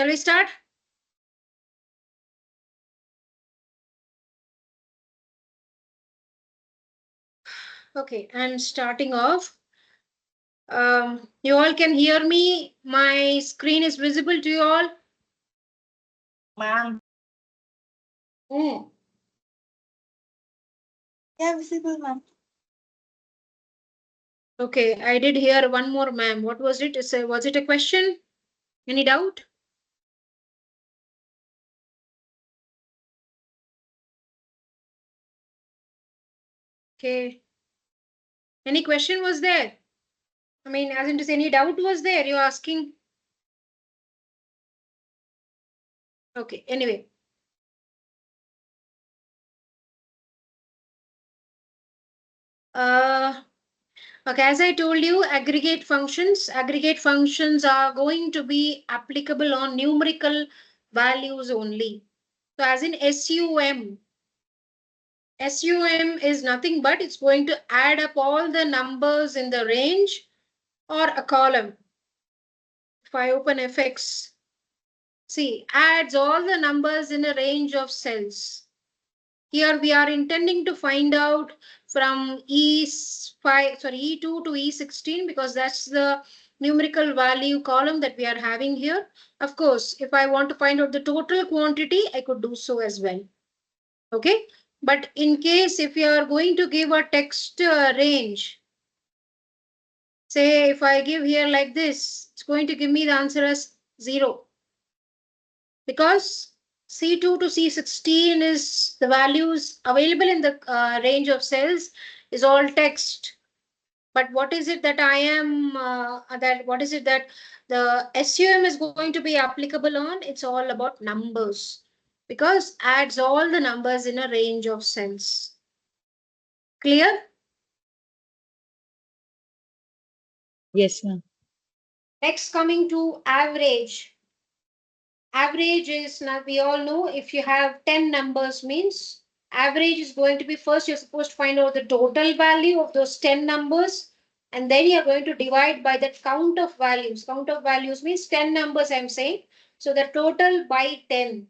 shall we start? Okay, and starting off, you all can hear me. My screen is visible to you all. Ma'am. Yeah, visible, ma'am. Okay, I did hear one more, ma'am. What was it? Was it a question? Any doubt? Okay. Any question was there? I mean, as in to say, any doubt was there? You're asking? Okay, anyway. Okay, as I told you, aggregate functions are going to be applicable on numerical values only. So as in SUM is nothing but it's going to add up all the numbers in the range or a column. If I open FX, see, adds all the numbers in a range of cells. Here we are intending to find out from E2 to E16 because that's the numerical value column that we are having here. Of course, if I want to find out the total quantity, I could do so as well. Okay, but in case if you are going to give a text range, say if I give here like this, it's going to give me the answer as 0 because C2 to C16 is the values available in the range of cells is all text. But what is it that I am, what is it that the SUM is going to be applicable on? It's all about numbers because adds all the numbers in a range of cells. Clear? Yes, ma'am. Next, coming to average. Average is, now we all know if you have 10 numbers means average is going to be first you're supposed to find out the total value of those 10 numbers and then you're going to divide by the count of values. Count of values means 10 numbers I'm saying. So the total by 10,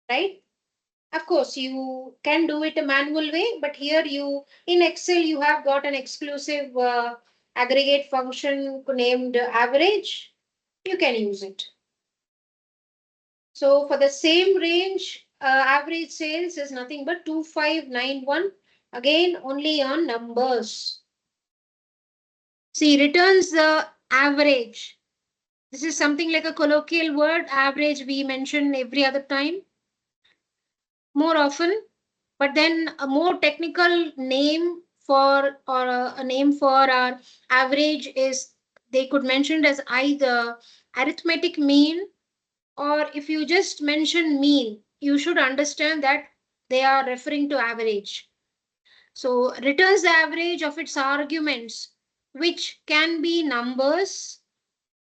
right? Of course, you can do it a manual way, but here you in Excel you have got an exclusive aggregate function named average. You can use it. So for the same range, average sales is nothing but 2591. Again, only on numbers. See, returns the average. This is something like a colloquial word. Average we mention every other time. More often, but then a more technical name for or a name for our average is they could mention it as either arithmetic mean or if you just mention mean, you should understand that they are referring to average. So returns the average of its arguments, which can be numbers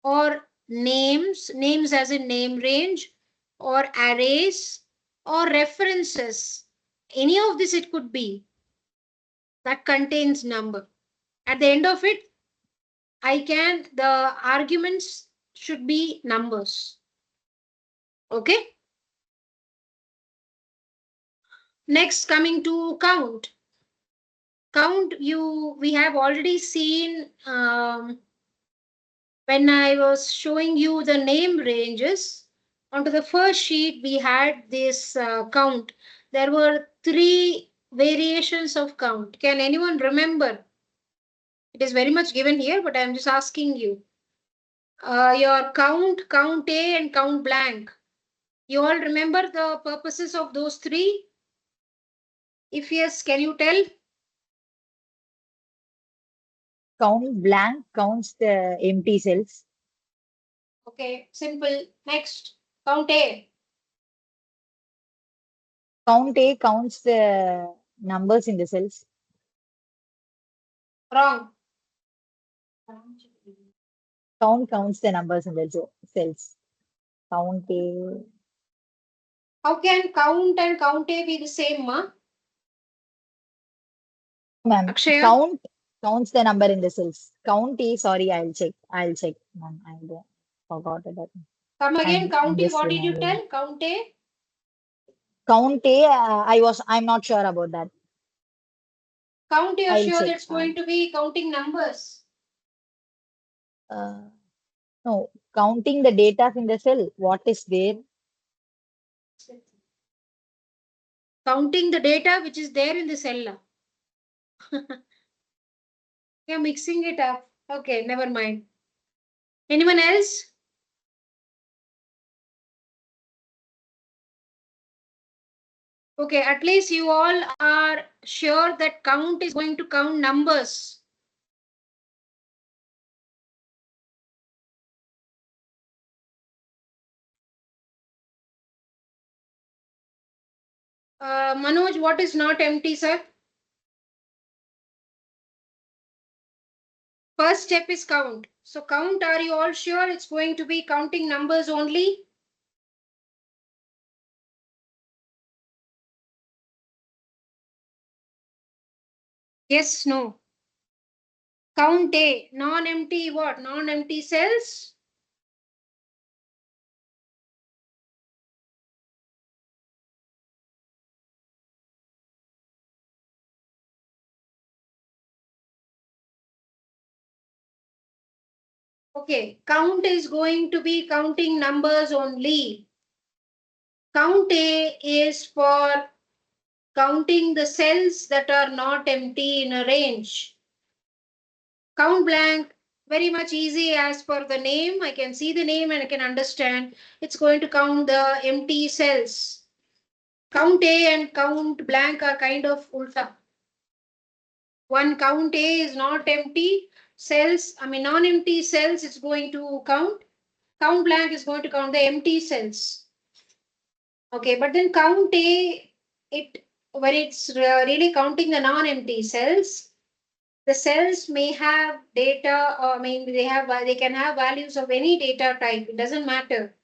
or names as in name range or arrays or references. Any of this it could be that contains number. At the end of it, the arguments should be numbers. Okay. Next, coming to count. Count we have already seen when I was showing you the name ranges. Onto the first sheet, we had this count. There were 3 variations of count. Can anyone remember? It is very much given here, but I'm just asking you. Your count A and count blank. You all remember the purposes of those 3? If yes, can you tell? Count blank counts the empty cells. Okay, simple. Next, count A. Count A counts the numbers in the cells. Wrong. Count counts the numbers in the cells. Count A. How can count and count A be the same, ma? Ma'am, Akshaya? count counts the number in the cells. Count A, sorry, I'll check. Ma'am, I forgot about it. Come again, I'm count A. just What did you remembering. tell? Count A. Count A, I'm not sure about that. Count you're I'll sure check. that's going to be counting numbers. Uh, no, counting the data in the cell. What is there? Counting the data which is there in the cell. You're mixing it up. Okay, never mind. Anyone else? Okay, at least you all are sure that count is going to count numbers. Manoj, what is not empty, sir? First step is count. So count, are you all sure it's going to be counting numbers only? Yes, no. Count A, non-empty what? Non-empty cells? Okay, count is going to be counting numbers only. Count A is for counting the cells that are not empty in a range. Count blank, very much easy as per the name. I can see the name and I can understand. It's going to count the empty cells. Count A and count blank are kind of ulta. One count A is not empty cells, non-empty cells it's going to count. Count blank is going to count the empty cells. Okay, but then count A, it when it's really counting the non-empty cells, the cells may have data, or they can have values of any data type. It doesn't matter.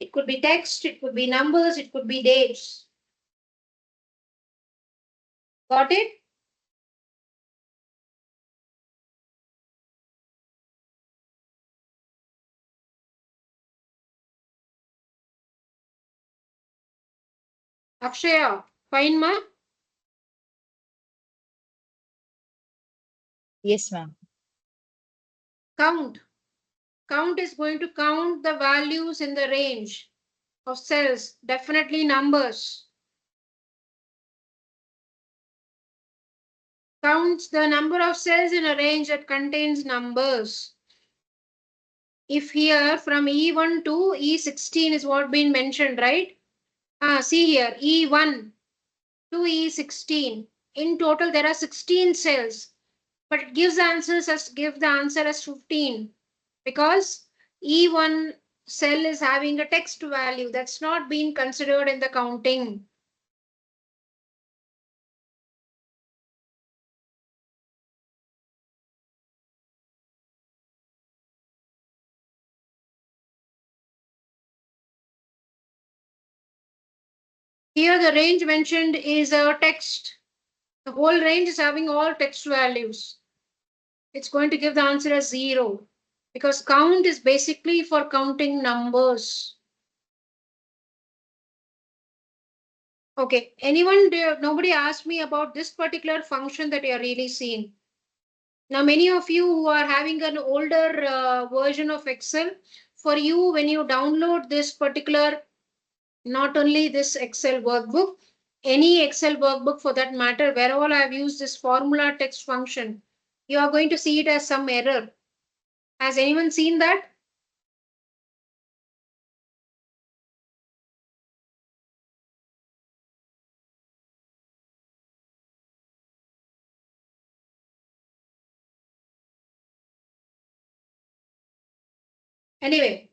It could be text, it could be numbers, it could be dates. Got it? Akshaya, fine, ma? Yes, ma'am. Count. Count is going to count the values in the range of cells, definitely numbers. Counts the number of cells in a range that contains numbers. If here from E1 to E16 is what been mentioned, right? See here, E1 to E16. In total, there are 16 cells, but it gives give the answer as 15 because E1 cell is having a text value that's not being considered in the counting. Here, the range mentioned is a text. The whole range is having all text values. It's going to give the answer as 0 because count is basically for counting numbers. Okay, nobody asked me about this particular function that you are really seeing. Now, many of you who are having an older version of Excel, for you, when you download this particular, not only this Excel workbook, any Excel workbook for that matter, where all I have used this formula text function, you are going to see it as some error. Has anyone seen that? Anyway,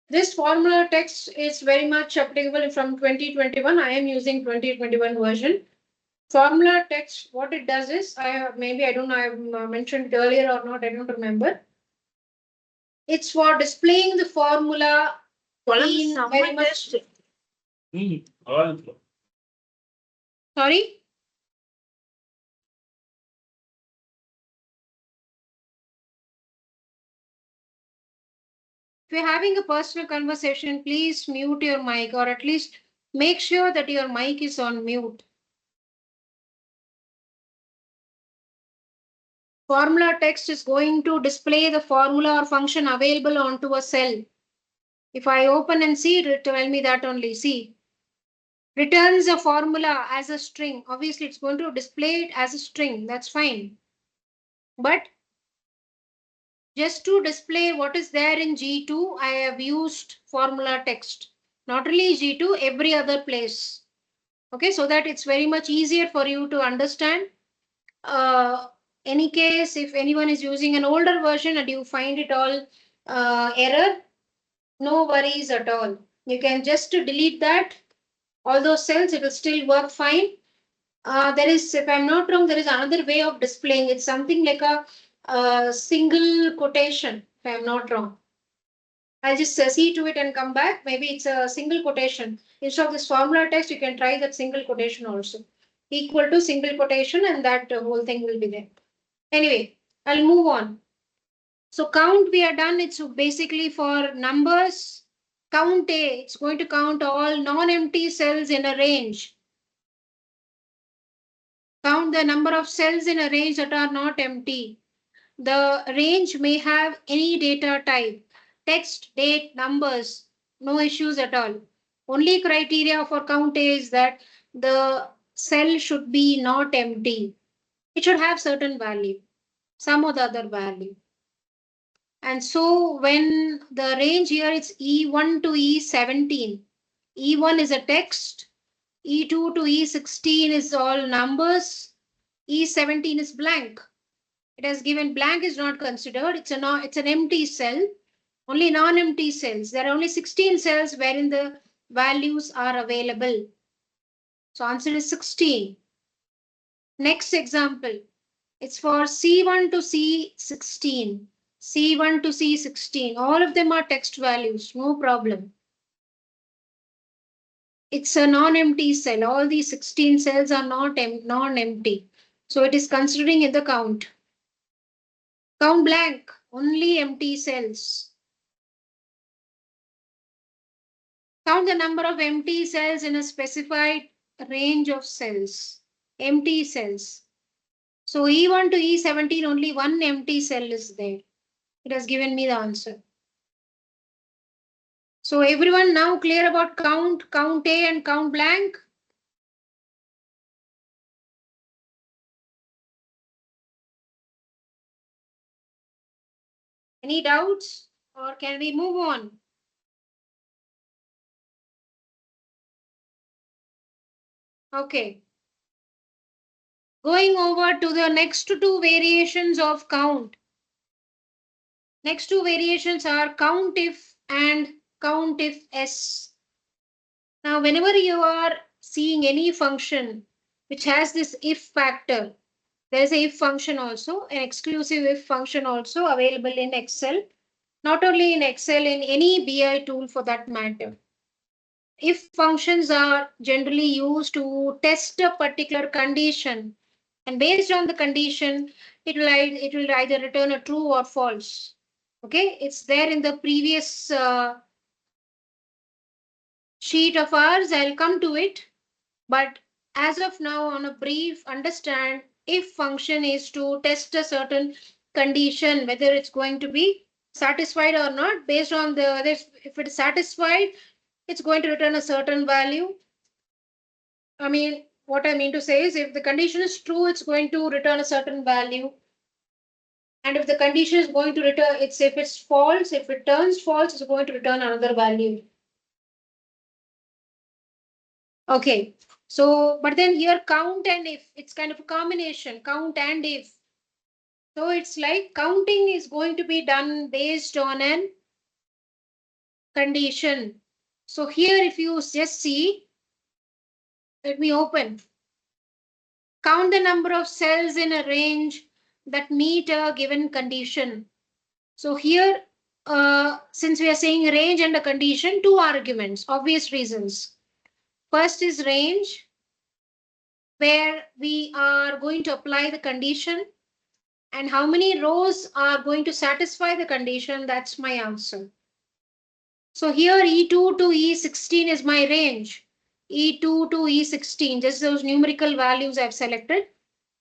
this formula text is very much applicable from 2021. I am using 2021 version. Formula text, what it does is, maybe I don't know, I've mentioned it earlier or not, I don't remember. It's for displaying the formula in very much. Sorry? If you're having a personal conversation, please mute your mic, or at least make sure that your mic is on mute. Formula text is going to display the formula or function available onto a cell. If I open and see, it will tell me that only. See, returns a formula as a string. Obviously, it's going to display it as a string. That's fine. But just to display what is there in G2, I have used formula text. Not only G2, every other place. Okay, so that it's very much easier for you to understand. Any case, if anyone is using an older version and you find it all error, no worries at all. You can just delete that. All those cells, it will still work fine. There is, if I'm not wrong, there is another way of displaying. It's something like a single quotation, if I'm not wrong. I'll just see to it and come back. Maybe it's a single quotation. Instead of this formula text, you can try that single quotation also. Equal to single quotation, and that whole thing will be there. Anyway, I'll move on. So count we are done. It's basically for numbers. Count A, it's going to count all non-empty cells in a range. Count the number of cells in a range that are not empty. The range may have any data type, text, date, numbers, no issues at all. Only criteria for count A is that the cell should be not empty. It should have certain value, some or the other value. And so when the range here is E1 to E17, E1 is a text, E2 to E16 is all numbers, E17 is blank. It has given blank is not considered. It's an empty cell. Only non-empty cells. There are only 16 cells wherein the values are available. So answer is 16. Next example. It's for C1 to C16. C1 to C16. All of them are text values. No problem. It's a non-empty cell. All these 16 cells are not non-empty. So it is considering in the count. Count blank. Only empty cells. Count the number of empty cells in a specified range of cells. Empty cells. So E1 to E17, only one empty cell is there. It has given me the answer. So everyone now clear about count, count A and count blank? Any doubts or can we move on? Okay. Going over to the next two variations of count. Next two variations are COUNTIF and COUNTIF-S. Now, whenever you are seeing any function which has this if factor, there is a if function also, an exclusive if function also available in Excel. Not only in Excel, in any BI tool for that matter. If functions are generally used to test a particular condition, and based on the condition, it will either return a true or false. Okay, it's there in the previous sheet of ours. I'll come to it. But as of now, on a brief, understand if function is to test a certain condition, whether it's going to be satisfied or not, based on the if it is satisfied, it's going to return a certain value. I mean, what I mean to say is if the condition is true, it's going to return a certain value. And if the condition is going to return, if it's false, if it turns false, it's going to return another value. Okay. So, but then here count and if, it's kind of a combination, count and if. So it's like counting is going to be done based on an condition. So here if you just see, let me open. Count the number of cells in a range that meet a given condition. So here, since we are saying range and a condition, two arguments, obvious reasons. First is range, where we are going to apply the condition, and how many rows are going to satisfy the condition. That's my answer. So here E2 to E16 is my range. E2 to E16, just those numerical values I've selected.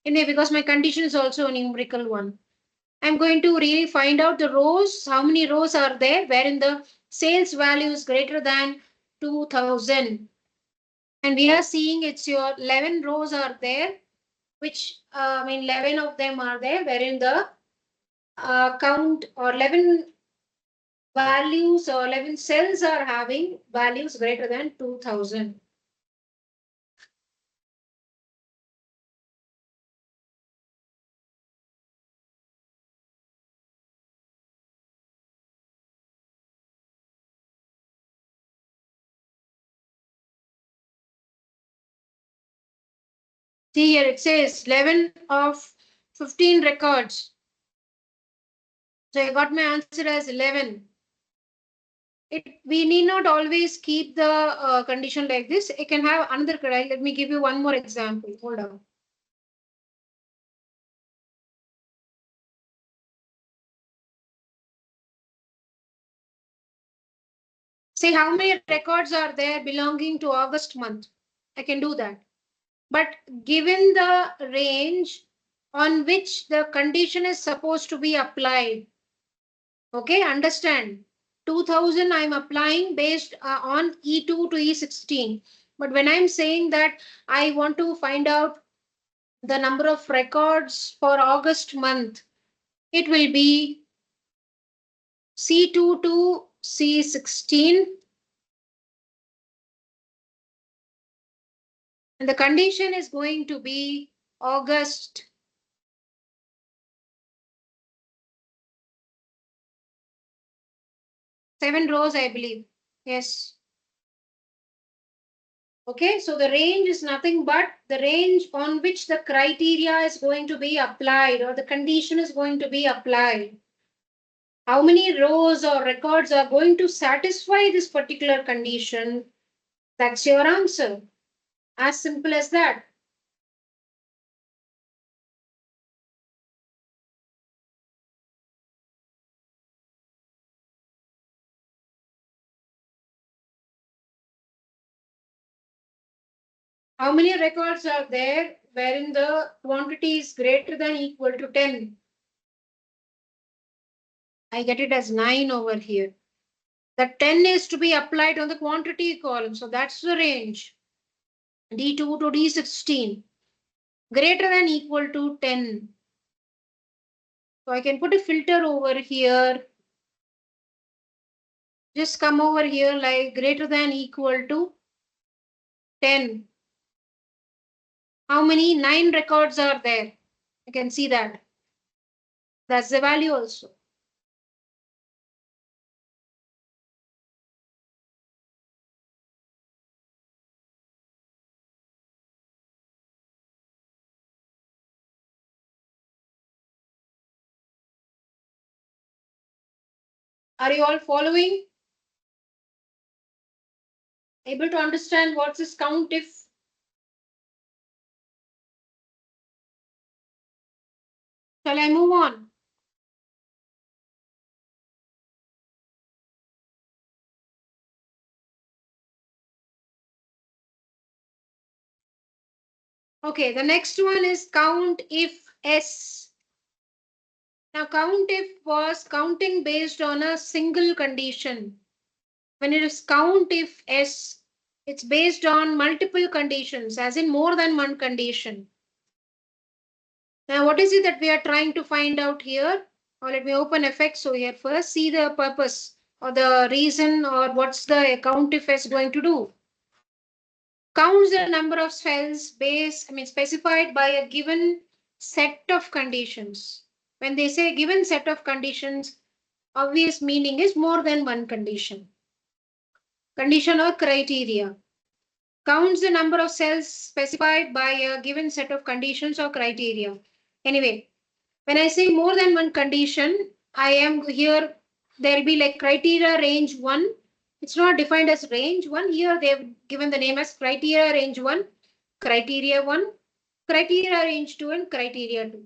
Anyway, because my condition is also a numerical one. I'm going to really find out the rows, how many rows are there, wherein the sales value is greater than 2000. And we are seeing it's your 11 rows are there, which I mean 11 of them are there, wherein the count or 11 values or 11 cells are having values greater than 2000. See here it says 11 of 15 records. So I got my answer as 11. We need not always keep the condition like this. It can have another criteria. Let me give you one more example. Hold on. Say how many records are there belonging to August month. I can do that. But given the range on which the condition is supposed to be applied, okay, understand. 2000 I'm applying based on E2 to E16. But when I'm saying that I want to find out the number of records for August month, it will be C2 to C16. And the condition is going to be August. 7 rows, I believe. Yes. Okay, so the range is nothing but the range on which the criteria is going to be applied or the condition is going to be applied. How many rows or records are going to satisfy this particular condition? That's your answer. As simple as that. How many records are there wherein the quantity is greater than equal to 10? I get it as 9 over here. The 10 is to be applied on the quantity column. So that's the range. D2 to D16. Greater than equal to 10. So I can put a filter over here. Just come over here like greater than equal to 10. How many? 9 records are there. You can see that. That's the value also. Are you all following? Able to understand what's this count if? Shall I move on? Okay, the next one is count if S. Now count if was counting based on a single condition. When it is count if S, it's based on multiple conditions, as in more than one condition. Now, what is it that we are trying to find out here? Or let me open effects over here first. See the purpose or the reason or what's the count if S going to do. Counts the number of cells specified by a given set of conditions. When they say given set of conditions, obvious meaning is more than one condition. Condition or criteria. Counts the number of cells specified by a given set of conditions or criteria. Anyway, when I say more than one condition, I am here, there will be like criteria range 1. It's not defined as range 1. Here they have given the name as criteria range 1, criteria 1, criteria range 2, and criteria 2.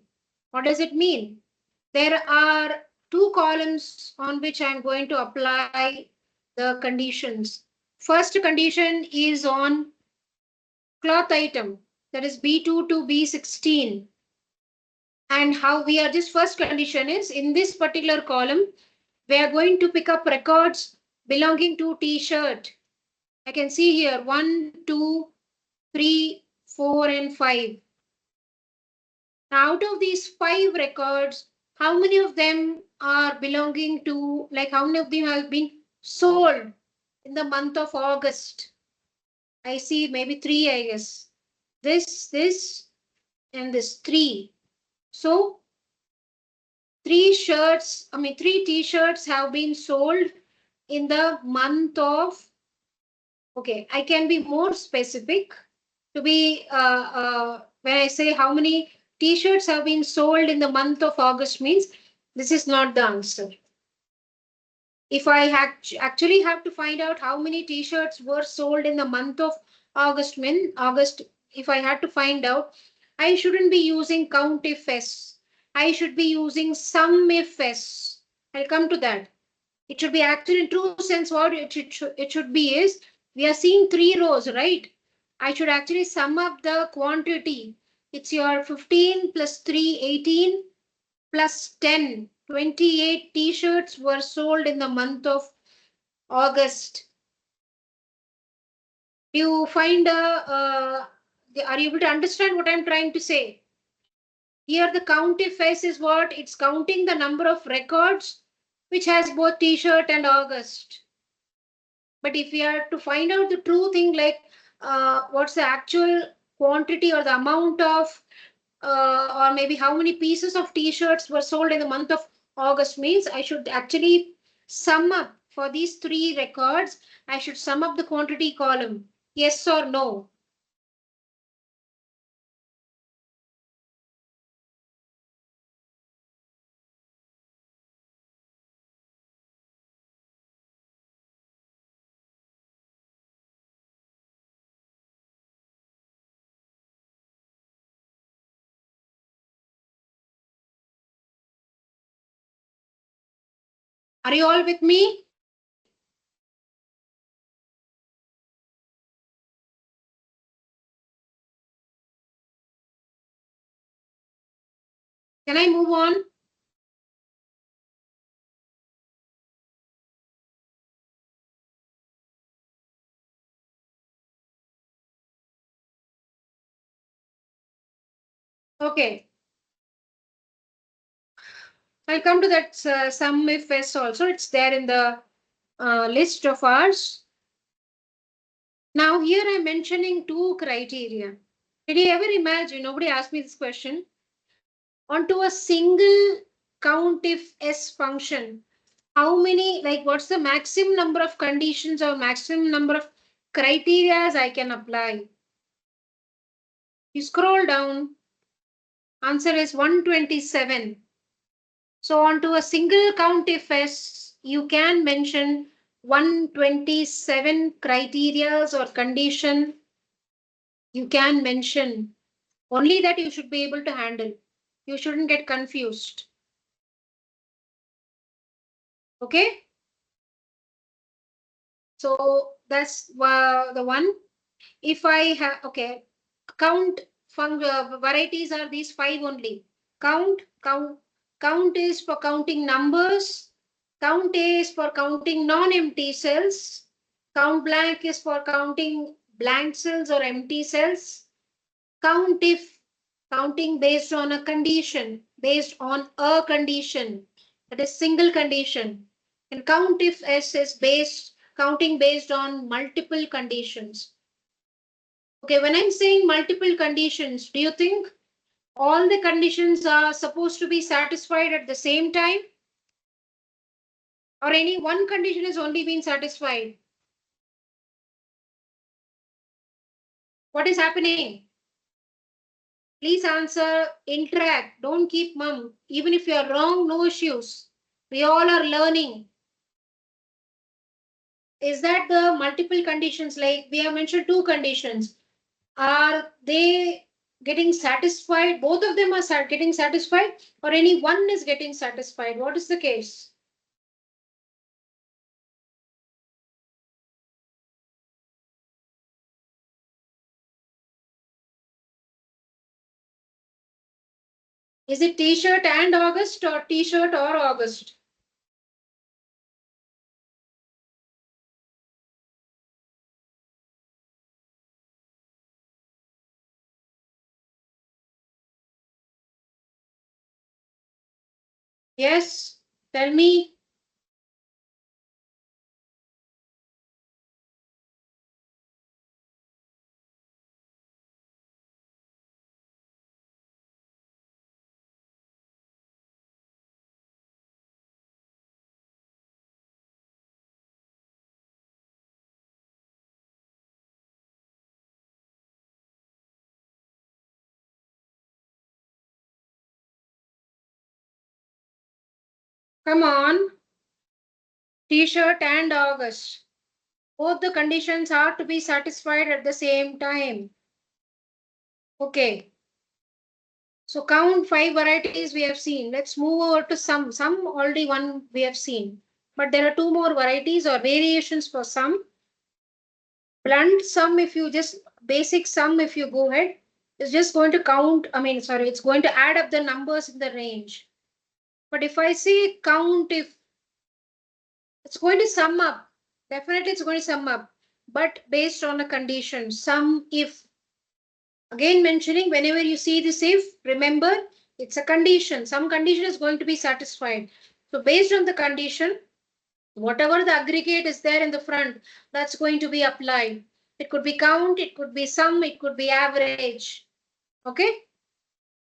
What does it mean? There are 2 columns on which I'm going to apply the conditions. First condition is on cloth item, that is B2 to B16. And how we are, this first condition is in this particular column, we are going to pick up records belonging to t-shirt. I can see here 1, 2, 3, 4, and 5. Now, out of these 5 records, how many of them are belonging to, like how many of them have been sold in the month of August? I see maybe 3, I guess. This, and this 3. So 3 t-shirts have been sold in the month of, okay, I can be more specific to be, when I say how many t-shirts have been sold in the month of August means this is not the answer. If I actually have to find out how many t-shirts were sold in the month of August, if I had to find out, I shouldn't be using count if s. I should be using sum if s. I'll come to that. It should be actually in true sense what it should be is, we are seeing 3 rows, right? I should actually sum up the quantity. It's your 15 plus 3, 18 plus 10, 28 t-shirts were sold in the month of August. Do you find are you able to understand what I'm trying to say? Here the count if s is what? It's counting the number of records which has both t-shirt and August. But if we are to find out the true thing, like what's the actual quantity or the amount of, or maybe how many pieces of t-shirts were sold in the month of August means, I should actually sum up for these 3 records. I should sum up the quantity column. Yes or no? Are you all with me? Can I move on? Okay. I'll come to that sum if s also. It's there in the list of ours. Now here I'm mentioning 2 criteria. Did you ever imagine, nobody asked me this question, onto a single count if s function, how many, like what's the maximum number of conditions or maximum number of criterias I can apply? You scroll down, answer is 127. So onto a single count if s, you can mention 127 criterias or condition. You can mention only that you should be able to handle. You shouldn't get confused. Okay. So that's the one. If I have, okay, count varieties are these 5 only. Count is for counting numbers. Count A is for counting non-empty cells. Count blank is for counting blank cells or empty cells. Count if, counting based on a condition, that is single condition. And count if s is counting based on multiple conditions. Okay, when I'm saying multiple conditions, do you think all the conditions are supposed to be satisfied at the same time? Or any one condition is only being satisfied? What is happening? Please answer, interact, don't keep mum. Even if you're wrong, no issues. We all are learning. Is that the multiple conditions, like we have mentioned 2 conditions, are they getting satisfied? Both of them are getting satisfied, or any one is getting satisfied? What is the case? Is it T-shirt and August or T-shirt or August? Yes, tell me. Come on. T-shirt and August. Both the conditions are to be satisfied at the same time. Okay. So count 5 varieties we have seen. Let's move over to some. Some already one we have seen. But there are 2 more varieties or variations for some. Blunt sum, if you just basic sum, if you go ahead, it's just going to count. It's going to add up the numbers in the range. But if I say count, if it's going to sum up, definitely it's going to sum up, but based on a condition. Sum if, again mentioning, whenever you see this if, remember it's a condition. Some condition is going to be satisfied. So based on the condition, whatever the aggregate is there in the front, that's going to be applied. It could be count, it could be sum, it could be average. Okay.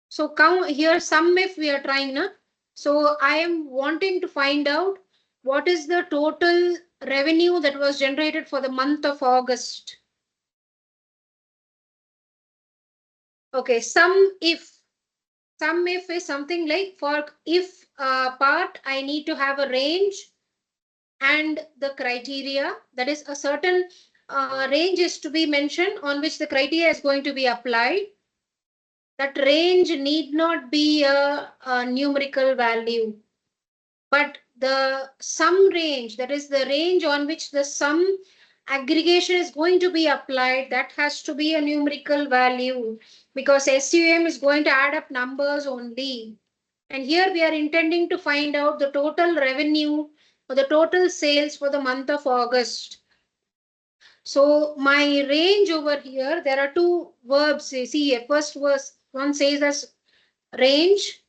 So count here, sum if we are trying now. So I am wanting to find out what is the total revenue that was generated for the month of August. Okay, sum if. Sum if is something like, for if part, I need to have a range and the criteria. That is, a certain range is to be mentioned on which the criteria is going to be applied. That range need not be a numerical value, but the sum range, that is the range on which the sum aggregation is going to be applied, that has to be a numerical value, because SUM is going to add up numbers only. And here we are intending to find out the total revenue or the total sales for the month of August. So my range over here, there are 2 verbs. You see, first was one says as range,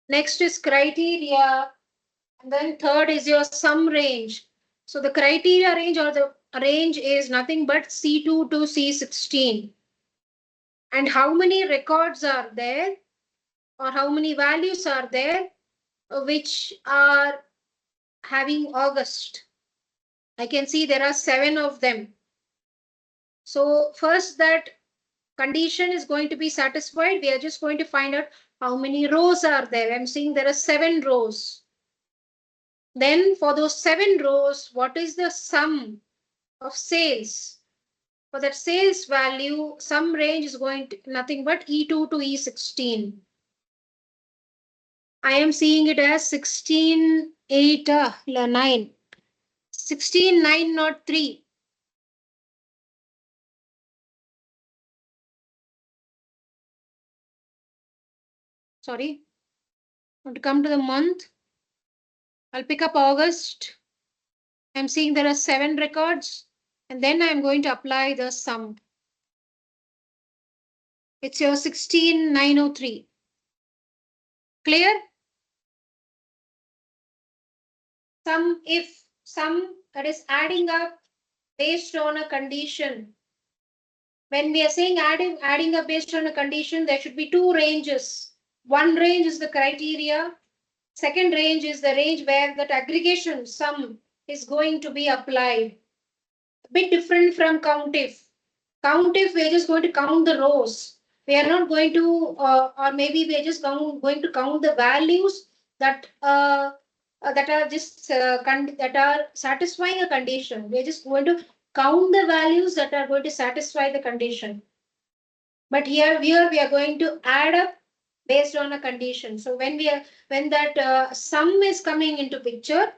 next is criteria, and then third is your sum range. So the criteria range or the range is nothing but C2 to C16. And how many records are there or how many values are there which are having August? I can see there are 7 of them. So first, that condition is going to be satisfied. We are just going to find out how many rows are there. I'm seeing there are 7 rows. Then for those 7 rows, what is the sum of sales? For that sales value, sum range is going to nothing but E2 to E16. I am seeing it as 16, 8, 9. 16, 9, not 3. Sorry. I want to come to the month. I'll pick up August. I'm seeing there are 7 records. And then I'm going to apply the sum. It's your 16903. Clear? Sum if, sum, that is adding up based on a condition. When we are saying adding up based on a condition, there should be 2 ranges. One range is the criteria. Second range is the range where that aggregation sum is going to be applied. A bit different from count if. Count if, we are just going to count the rows. We are not going to, or maybe we are just going to count the values that that are just that are satisfying a condition. We are just going to count the values that are going to satisfy the condition. But here we are going to add up based on a condition. So when that sum is coming into picture,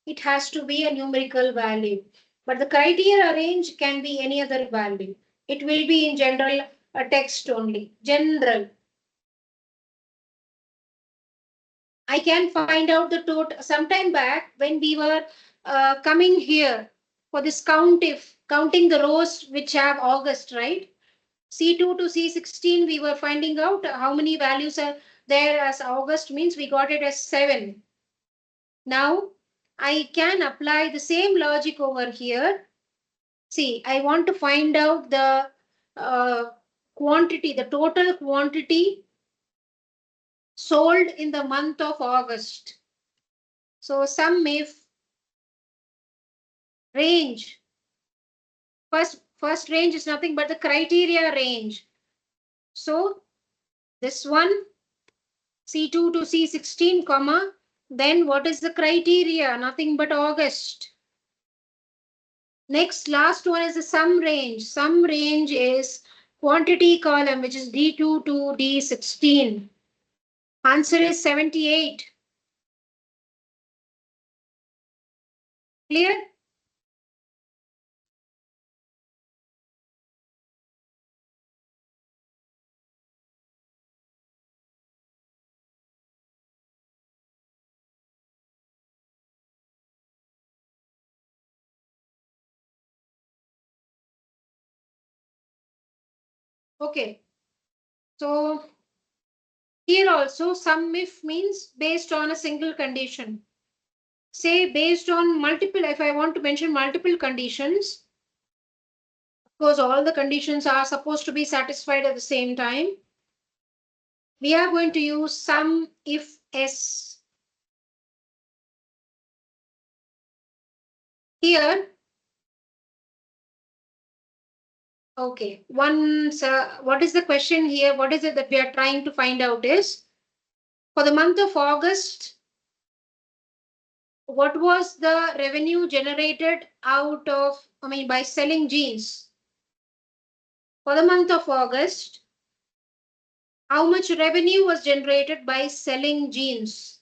it has to be a numerical value. But the criteria range can be any other value. It will be in general a text only. General. I can find out the total. Sometime back when we were coming here for this count, if counting the rows which have August, right? C2 to C16, we were finding out how many values are there as August means we got it as 7. Now I can apply the same logic over here. See, I want to find out the quantity, the total quantity sold in the month of August. So sum if range. First range is nothing but the criteria range. So this one C2 to C16, comma, then what is the criteria? Nothing but August. Next, last one is the sum range. Sum range is quantity column, which is D2 to D16. Answer is 78. Clear? Okay. So here also sum if means based on a single condition. Say based on multiple, if I want to mention multiple conditions, because all the conditions are supposed to be satisfied at the same time, we are going to use sum if s. Here, okay, what is the question here? What is it that we are trying to find out is, for the month of August, what was the revenue generated out of, by selling jeans? For the month of August, how much revenue was generated by selling jeans?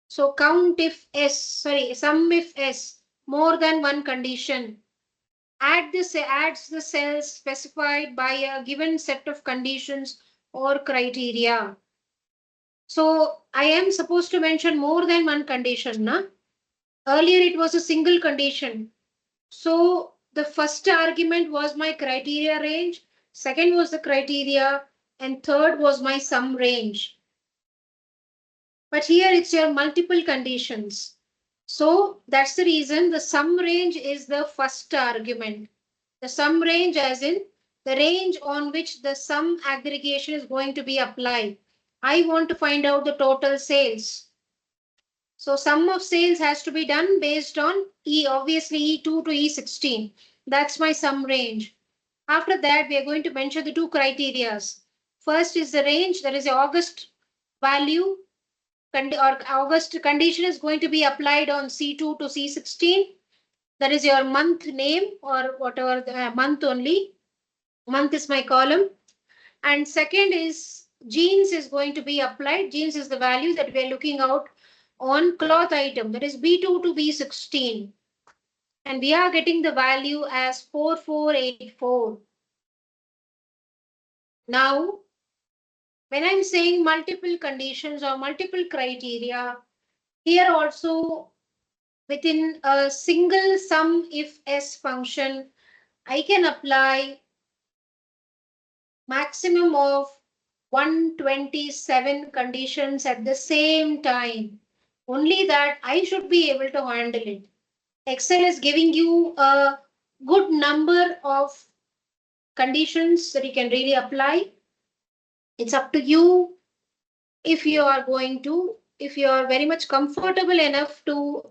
So count if S, sum if S, more than one condition. Adds the cells specified by a given set of conditions or criteria. So I am supposed to mention more than one condition, na? Earlier it was a single condition. So the first argument was my criteria range, second was the criteria, and third was my sum range. But here it's your multiple conditions. So that's the reason the sum range is the first argument. The sum range as in the range on which the sum aggregation is going to be applied. I want to find out the total sales. So sum of sales has to be done based on obviously E2 to E16. That's my sum range. After that, we are going to mention the two criterias. First is the range, that is the August value or August condition is going to be applied on C2 to C16. That is your month name or whatever the month only. Month is my column. And second is jeans is going to be applied. Jeans is the value that we are looking out on cloth item, that is B2 to B16. And we are getting the value as 4484. Now, when I'm saying multiple conditions or multiple criteria, here also within a single sum if S function, I can apply maximum of 127 conditions at the same time. Only that I should be able to handle it. Excel is giving you a good number of conditions that you can really apply. It's up to you if you are if you are very much comfortable enough to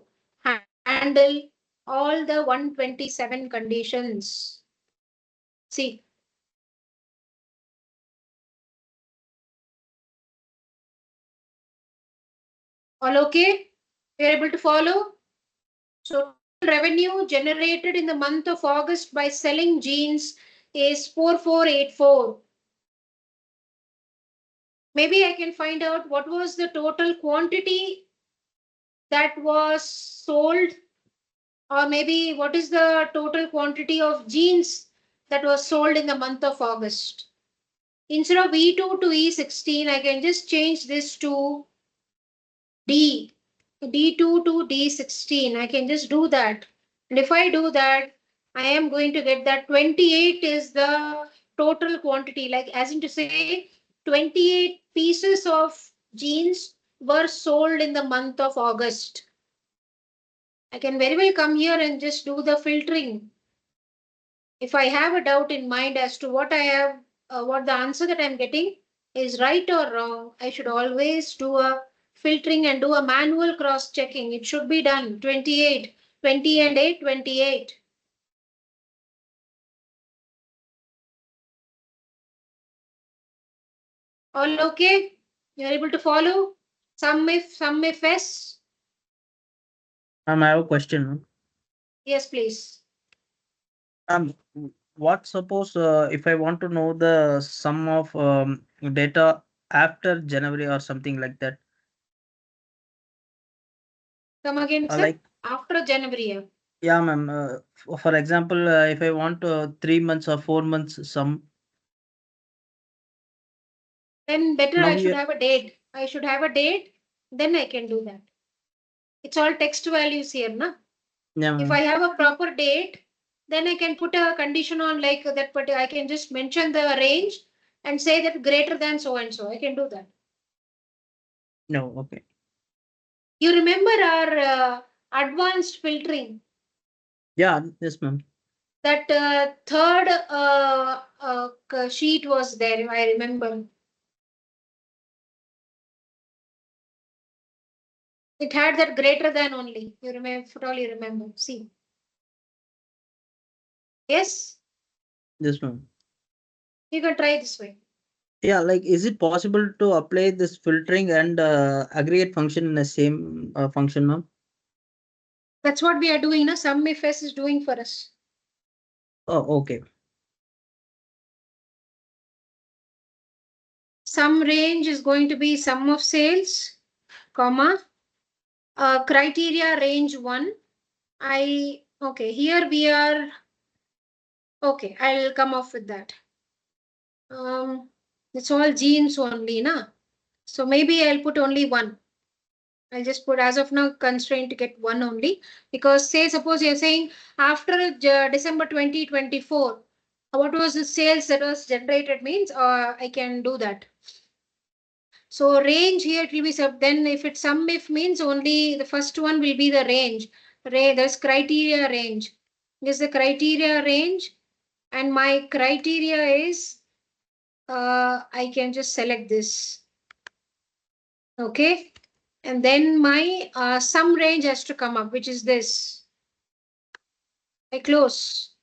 handle all the 127 conditions. See, all okay? You're able to follow? So revenue generated in the month of August by selling jeans is 4484. Maybe I can find out what was the total quantity that was sold, or maybe what is the total quantity of jeans that was sold in the month of August. Instead of E2 to E16, I can just change this to D, D2 to D16. I can just do that. And if I do that, I am going to get that 28 is the total quantity. Like, as in to say, 28 pieces of jeans were sold in the month of August. I can very well come here and just do the filtering. If I have a doubt in mind as to what I have, what the answer that I'm getting is right or wrong, I should always do a filtering and do a manual cross checking. It should be done. 28, 20 and 8, 28. All okay? You're able to follow? Some if yes. I have a question. Yes, please. Um, what suppose if I want to know the sum of data after January or something like that? Come again, sir. Like, After January. yeah, ma'am. For example, if I want 3 months or 4 months sum, Then better now I should here, have a date. I should have a date. Then I can do that. It's all text values here, na? yeah, If ma'am. I have a proper date, then I can put a condition on like that, but I can just mention the range and say that greater than so and so. I can do that. No, okay. You remember our advanced filtering? Yeah, yes, ma'am. That third sheet was there, I remember. It had that greater than only. You remember, if at all you remember. See. Yes, Yes, ma'am. you can try this way. Yeah, like, is it possible to apply this filtering and aggregate function in the same function, ma'am? That's what we are doing, na? Sum if S is doing for us. Oh, okay. Sum range is going to be sum of sales, comma, criteria range 1. Okay, here we are. Okay, I'll come off with that. It's all genes only, na? So maybe I'll put only 1. I'll just put as of now constraint to get 1 only, because say suppose you're saying after December 2024, what was the sales that was generated means, I can do that. So range here it will be sub, then if it's sum if means only the first one will be the range. There's criteria range. This is the criteria range, and my criteria is I can just select this. Okay. And then my sum range has to come up, which is this. I close.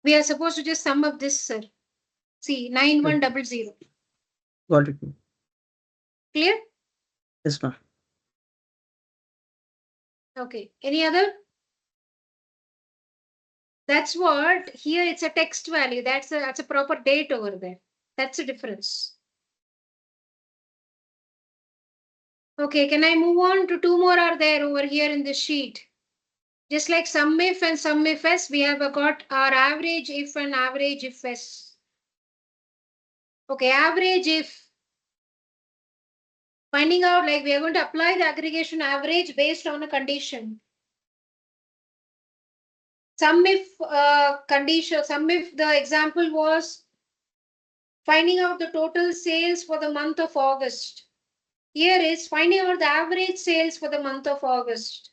We are supposed to just sum up this, sir. See, 9100. Got it, ma'am. Clear? Yes, ma'am. Okay. Any other? That's what here it's a text value. That's a proper date over there. That's the difference. Okay, can I move on to 2 more are there over here in this sheet? Just like sum if and sum if s, we have got our average if and average if s. Okay, average if. Finding out like we are going to apply the aggregation average based on a condition. Sum if condition, sum if the example was finding out the total sales for the month of August. Here is finding out the average sales for the month of August.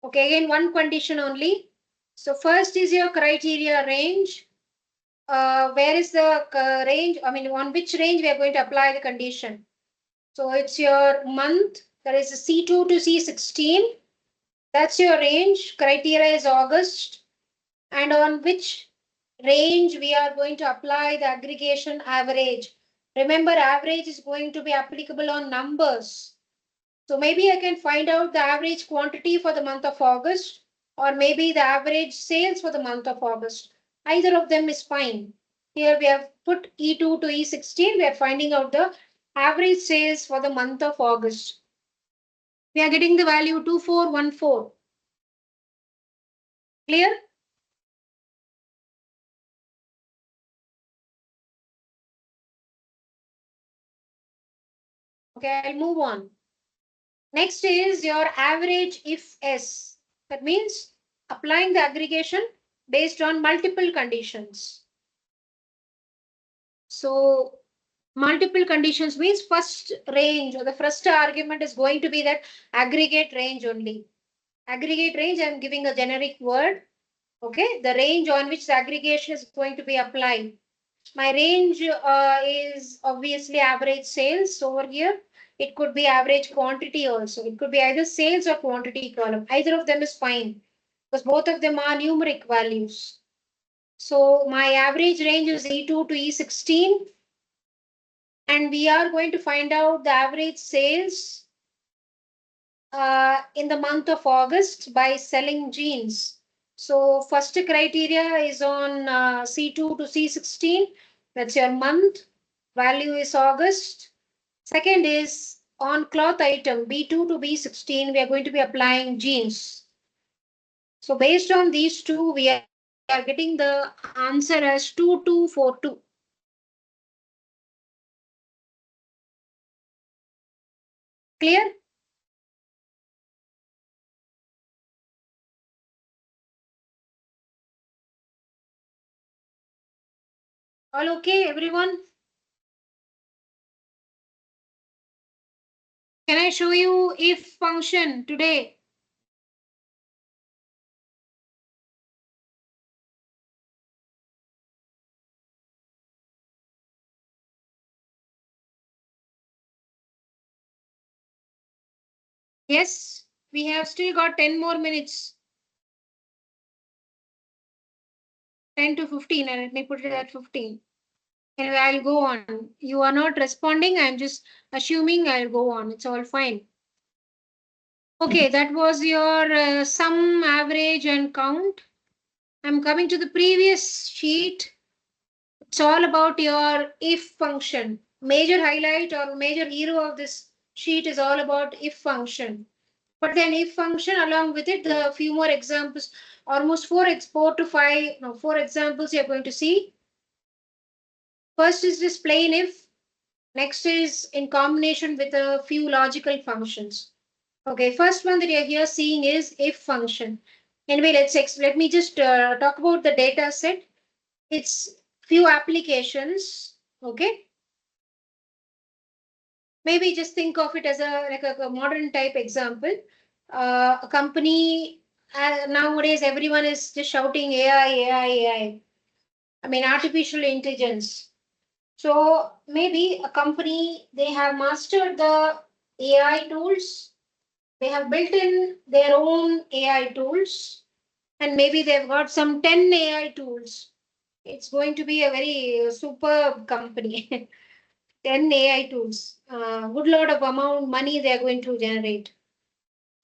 Okay, again, one condition only. So first is your criteria range. Where is the range? I mean, on which range we are going to apply the condition. So it's your month. That is C2 to C16. That's your range. Criteria is August. And on which range we are going to apply the aggregation average. Remember, average is going to be applicable on numbers. So maybe I can find out the average quantity for the month of August, or maybe the average sales for the month of August. Either of them is fine. Here we have put E2 to E16. We are finding out the average sales for the month of August. We are getting the value 2414. Clear? Okay, I'll move on. Next is your average if S. That means applying the aggregation based on multiple conditions. So multiple conditions means first range or the first argument is going to be that aggregate range only. Aggregate range, I'm giving a generic word. Okay, the range on which the aggregation is going to be applied. My range is obviously average sales over here. It could be average quantity also. It could be either sales or quantity column. Either of them is fine because both of them are numeric values. So my average range is E2 to E16. And we are going to find out the average sales in the month of August by selling jeans. So first criteria is on C2 to C16. That's your month. Value is August. Second is on cloth item B2 to B16. We are going to be applying jeans. So based on these two, we are getting the answer as 2242. Clear? All okay, everyone? Can I show you if function today? Yes, we have still got 10 more minutes. 10 to 15, and let me put it at 15. Anyway, I'll go on. You are not responding. I'm just assuming I'll go on. It's all fine. Okay, that was your sum, average, and count. I'm coming to the previous sheet. It's all about your if function. Major highlight or major hero of this sheet is all about if function. But then if function, along with it, the few more examples, almost four to five, no, four examples you're going to see. First is this plain if. Next is in combination with a few logical functions. Okay, first one that you're here seeing is if function. Anyway, let me just talk about the data set. It's few applications. Okay, maybe just think of it as a modern type example. A company nowadays everyone is just shouting AI, AI, AI. I mean artificial intelligence. So maybe a company, they have mastered the AI tools. They have built in their own AI tools, and maybe they've got some 10 AI tools. It's going to be a very superb company. 10 AI tools. Good lot of amount money they are going to generate.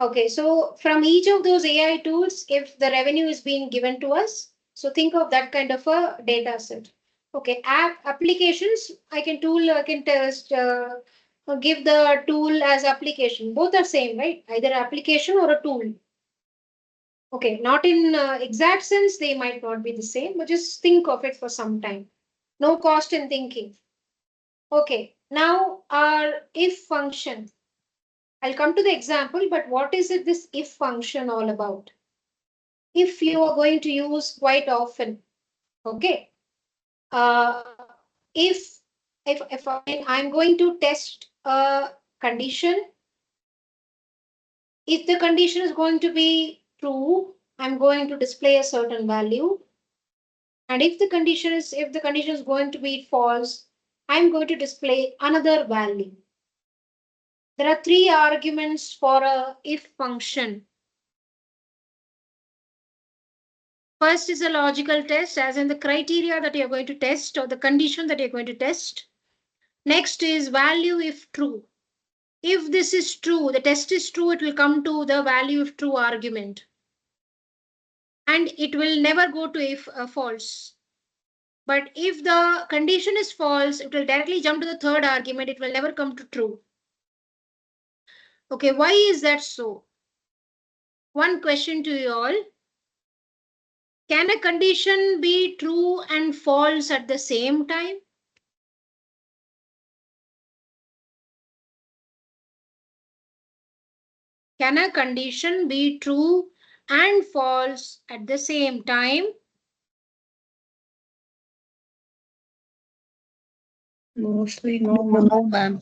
Okay, so from each of those AI tools, if the revenue is being given to us, so think of that kind of a data set. Okay, applications, I can test, give the tool as application. Both are same, right? Either application or a tool. Okay, not in exact sense, they might not be the same, but just think of it for some time. No cost in thinking. Okay, now our if function. I'll come to the example, but what is it this if function all about? If you are going to use quite often, okay? Uh, if I'm going to test a condition, if the condition is going to be true, I'm going to display a certain value. And if the condition is going to be false, I'm going to display another value. There are three arguments for a if function. First is a logical test, as in the criteria that you're going to test or the condition that you're going to test. Next is value if true. If this is true, the test is true, it will come to the value if true argument. And it will never go to if false. But if the condition is false, it will directly jump to the third argument. It will never come to true. Okay, why is that so? One question to you all. Can a condition be true and false at the same time? Can a condition be true and false at the same time? Mostly no, ma'am.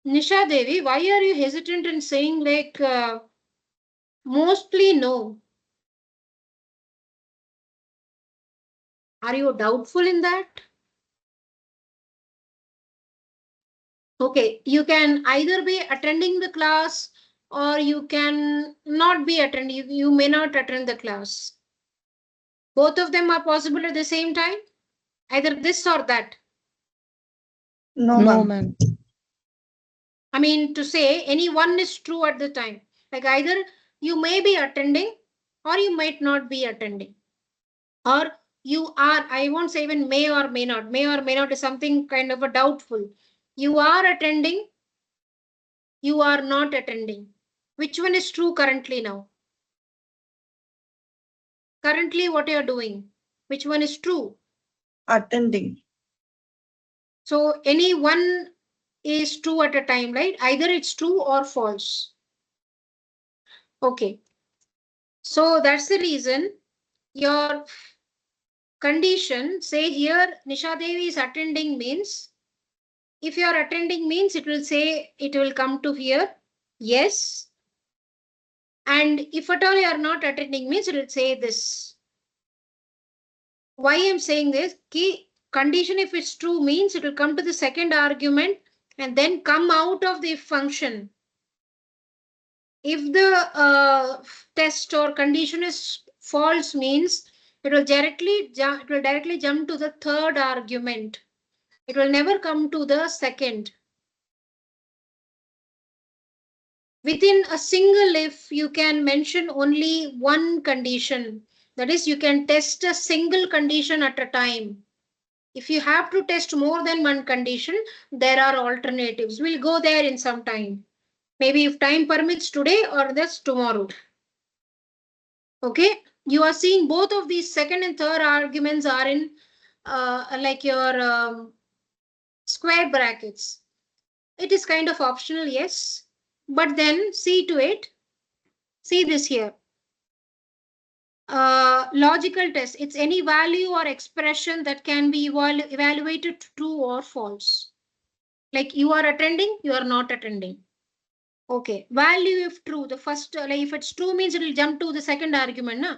Nisha Devi, why are you hesitant in saying like mostly no? Are you doubtful in that? Okay, you can either be attending the class or you can not be attending. You may not attend the class. Both of them are possible at the same time, either this or that. No, ma'am. I mean to say any one is true at the time. Like either you may be attending or you might not be attending. Or you are, I won't say even may or may not. May or may not is something kind of a doubtful. You are attending, you are not attending. Which one is true currently now? Currently, what you are doing? Which one is true? Attending. So any one is true at a time, right? Either it's true or false. Okay. So that's the reason your condition, say here Nisha Devi is attending means, if you are attending means it will say, it will come to here, yes. And if at all you are not attending means it will say this. Why I'm saying this? Key condition, if it's true means it will come to the second argument and then come out of the if function. If the test or condition is false means it will directly jump to the third argument. It will never come to the second. Within a single if, you can mention only one condition. That is, you can test a single condition at a time. If you have to test more than one condition, there are alternatives. We'll go there in some time. Maybe if time permits today or that's tomorrow. Okay, you are seeing both of these second and third arguments are in like your square brackets. It is kind of optional, yes, but then see to it. See this here. Logical test. It's any value or expression that can be evaluated true or false. Like you are attending, you are not attending. Okay, value if true. The first, like if it's true means it will jump to the second argument, na?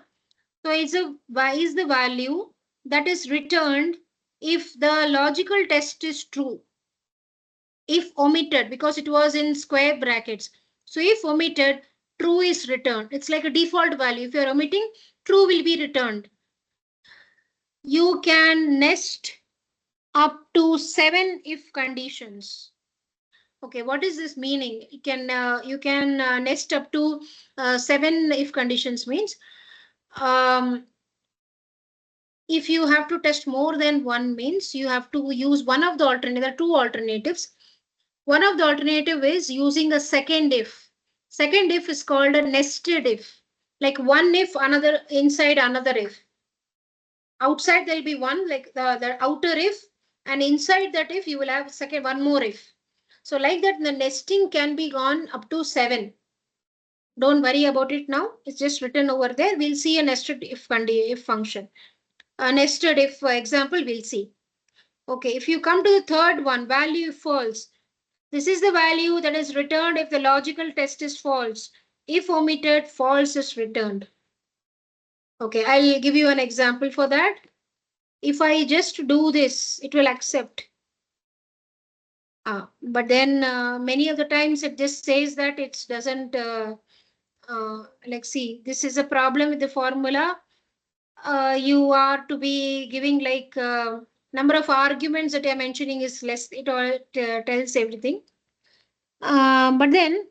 So it's is the value that is returned if the logical test is true. If omitted, because it was in square brackets. So if omitted, true is returned. It's like a default value. If you're omitting, true will be returned. You can nest up to 7 if conditions. Okay, what is this meaning? You can nest up to 7 if conditions means if you have to test more than one means you have to use one of the alternative. There are two alternatives. One of the alternative is using a second if. Second if is called a nested if. Like one if, another inside another if. Outside there'll be one, like the outer if, and inside that if you will have second one more if. So like that, the nesting can be gone up to 7. Don't worry about it now. It's just written over there. We'll see a nested if function. A nested if example we'll see. Okay, if you come to the third one, value if false. This is the value that is returned if the logical test is false. If omitted, false is returned. Okay, I'll give you an example for that. If I just do this, it will accept. But then many of the times it just says that it doesn't, like see, this is a problem with the formula. You are to be giving like number of arguments that you're mentioning is less. It all tells everything. But then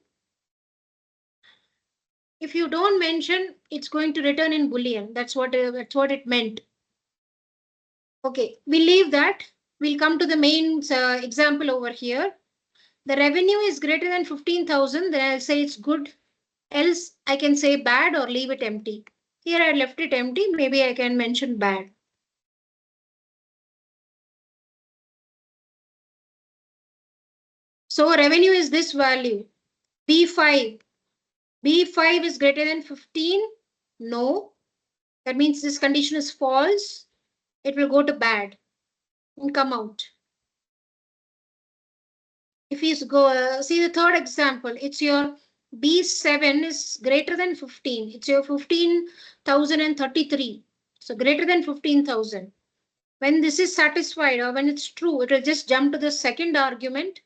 if you don't mention, it's going to return in Boolean. That's what it meant. Okay, we leave that. We'll come to the main example over here. The revenue is greater than 15,000, then I'll say it's good. Else I can say bad or leave it empty. Here I left it empty. Maybe I can mention bad. So revenue is this value, B5. B5 is greater than 15? No. That means this condition is false. It will go to bad and come out. If you go see the third example, it's your B7 is greater than 15. It's your 15,033. So greater than 15,000. When this is satisfied or when it's true, it will just jump to the second argument,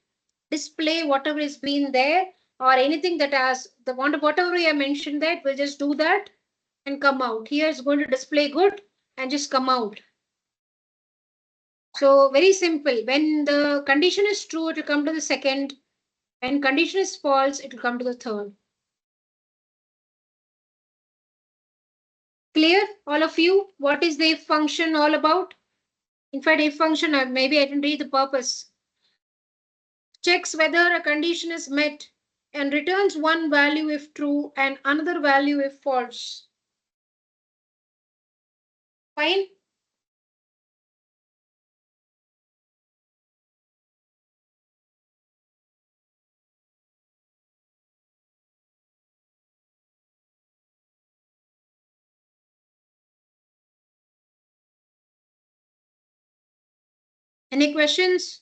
display whatever is been there or anything that has the whatever we have mentioned that we'll just do that and come out. Here it's going to display good and just come out. So very simple. When the condition is true, it will come to the second. When condition is false, it will come to the third. Clear, all of you? What is the if function all about? In fact, if function, maybe I didn't read the purpose. Checks whether a condition is met and returns one value if true and another value if false. Fine. Any questions?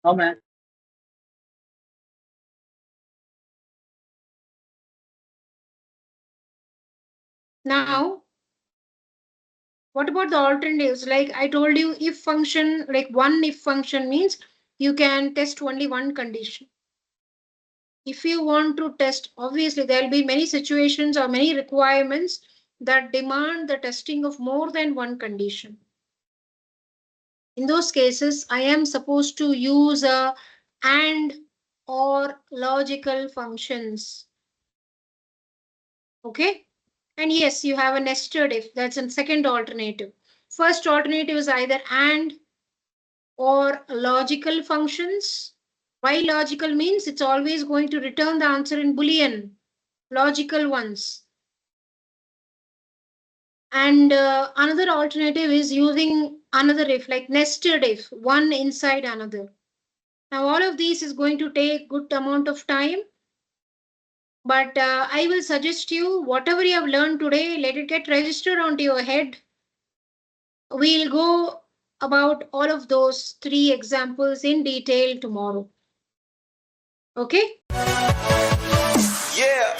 No, ma'am. Now, what about the alternatives? Like I told you, if function, like one if function means you can test only one condition. If you want to test, obviously there will be many situations or many requirements that demand the testing of more than one condition. In those cases, I am supposed to use a and or logical functions. Okay. And yes, you have a nested if. That's a second alternative. First alternative is either and or logical functions. Why logical means it's always going to return the answer in Boolean. Logical ones. And another alternative is using another if, like nested if, one inside another. Now all of these is going to take good amount of time. But I will suggest you, whatever you have learned today, let it get registered onto your head. We'll go about all of those three examples in detail tomorrow. Okay? Yeah.